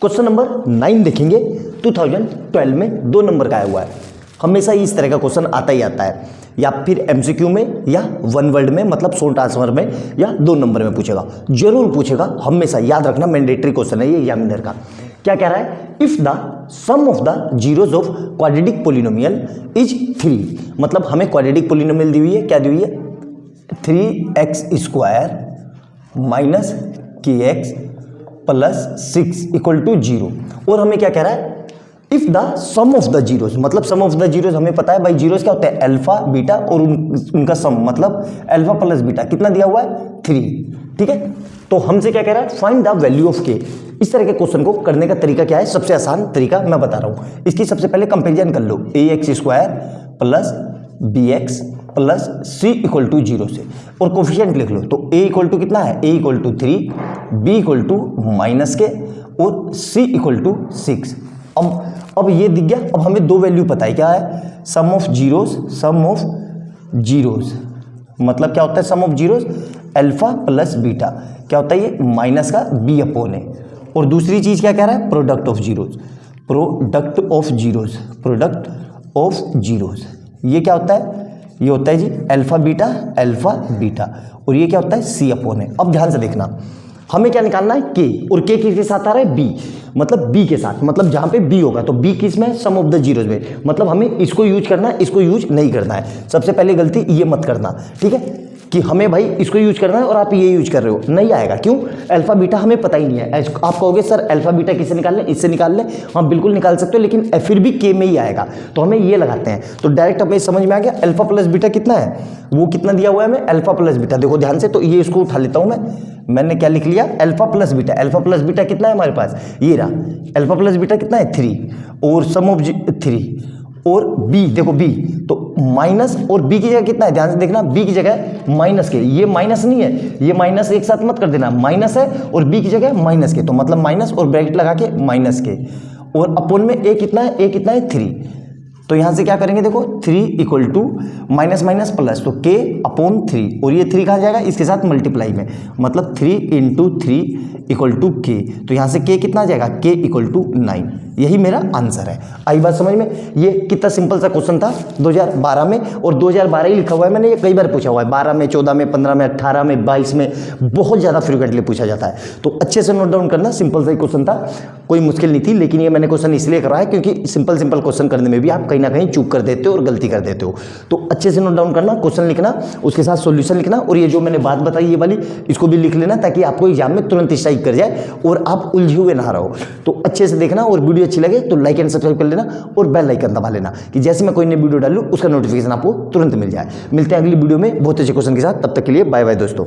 Question number 9 देखेंगे। 2012 में 2 number का आया हुआ है। हमेशा इस तरह का क्वेश्चन आता ही आता है, या फिर एमसीक्यू में या वन वर्ड में, मतलब शॉर्ट आंसर में, या 2 नंबर में पूछेगा, जरूर पूछेगा। हमेशा याद रखना, मैंडेटरी क्वेश्चन है ये एग्जामिनर का। क्या कह रहा है? If the sum of the zeros of quadratic polynomial is 3, मतलब हमें क्वाड्रेटिक पोलिनोमियल दी हुई है। क्या दी हुई है? 3x² minus kx plus 6 equal to 0। और हमें क्या कह रहा है? If the sum of the zeros, मतलब सम ऑफ द जीरोज हमें पता है भाई, जीरोज क्या होता है? अल्फा बीटा और उनका सम, मतलब अल्फा प्लस बीटा कितना दिया हुआ है? 3। ठीक है, तो हमसे क्या कह रहा है? फाइंड द वैल्यू ऑफ के। इस तरह के क्वेश्चन को करने का तरीका क्या है? सबसे आसान तरीका मैं बता रहा हूं। इसकी सबसे पहले कंपेरिजन कर लो, ax² plus bx plus c equal to 0 से, और कोफिशिएंट लिख लो। तो a इक्वल टू कितना है? a equal to 3, b equal to minus k, और c इक्वल टू 6। अब ये दिख गया। अब हमें 2 वैल्यू पता है, क्या है? Sum of zeros, sum of zeros मतलब क्या होता है? Sum of zeros alpha plus beta, क्या होता है ये? माइनस का b अपॉन है। और दूसरी चीज क्या कह रहा है? Product of zeros, product of zeros, product of zeros. ये क्या होता है? ये होता है जी अल्फा बीटा, और ये क्या होता है? सी अपॉन है। अब ध्यान से देखना, हमें क्या निकालना है? के, और के किसके साथ आ रहा है? बी, मतलब बी के साथ, मतलब जहां पे बी होगा तो बी किस में? सम ऑफ द जीरोज में। मतलब हमें इसको यूज करना है, इसको यूज नहीं करना है। सबसे पहले गलती ये मत करना, ठीक है, कि हमें भाई इसको यूज करना है और आप ये यूज कर रहे हो, नहीं आएगा। क्यों? अल्फा बीटा हमें पता ही नहीं है। आप कहोगे सर अल्फा बीटा किससे निकाल लें? इससे निकाल लें। हाँ बिल्कुल निकाल सकते हो, लेकिन फिर भी के में ही आएगा, तो हमें ये लगाते हैं। तो डायरेक्ट हमें समझ में आ गया अल्फा प्लस बीटा कितना है, वो कितना दिया हुआ है हमें? Alpha plus beta. देखो ध्यान से, तो ये इसको उठा लेता हूं मैंने क्या लिख लिया? Alpha plus beta. Alpha plus beta कितना है हमारे पास? ये रहा। अल्फा प्लस बीटा कितना है? 3, और सम ऑफ 3, और b, देखो b, तो माइनस, और b की जगह कितना है? ध्यान से देखना, b की जगह माइनस के। ये माइनस नहीं है, ये माइनस एक साथ मत कर देना, माइनस है, और b की जगह माइनस के, तो मतलब माइनस और ब्रैकेट लगा के माइनस के, और अपोन में a कितना है? a कितना है? 3। तो यहां से क्या करेंगे? देखो 3 equal to minus minus plus, तो k अपॉन 3, और ये 3 कहाँ जाएगा? इसके साथ मल्टीप्लाई में, मतलब 3 इंटू 3 इक्वल टू k। तो यहां से k कितना आ जाएगा? k equal to 9। यही मेरा आंसर है। आई बात समझ में? ये कितना सिंपल सा क्वेश्चन था 2012 में, और 2012 ही लिखा हुआ है, मैंने ये कई बार पूछा हुआ है। 12 में, 14 में, 15 में, 18 में, 22 में बहुत ज़्यादा फ्रिक्वेंटली पूछा जाता है। तो अच्छे से नोट डाउन करना, सिंपल सा ही क्वेश्चन था, कोई मुश्किल नहीं थी। लेकिन ये मैंने क्वेश्चन इसलिए करवाया क्योंकि सिंपल क्वेश्चन करने में भी आप कहीं ना कहीं चूक कर देते हो और गलती कर देते हो। तो अच्छे से नोट डाउन करना, क्वेश्चन लिखना, उसके साथ सॉल्यूशन लिखना, और ये जो मैंने बात बताई ये वाली, इसको भी लिख लेना, ताकि आपको एग्जाम में तुरंत स्ट्राइक कर जाए और आप उलझे हुए ना रहो। तो अच्छे से देखना, और वीडियो अच्छी लगे तो लाइक एंड सब्सक्राइब कर लेना, और बेल आइकन दबा लेना, कि जैसे मैं कोई नई वीडियो डालूं उसका नोटिफिकेशन आपको तुरंत मिल जाए। मिलते हैं अगली वीडियो में बहुत अच्छे क्वेश्चन के साथ, तब तक के लिए बाय बाय दोस्तों।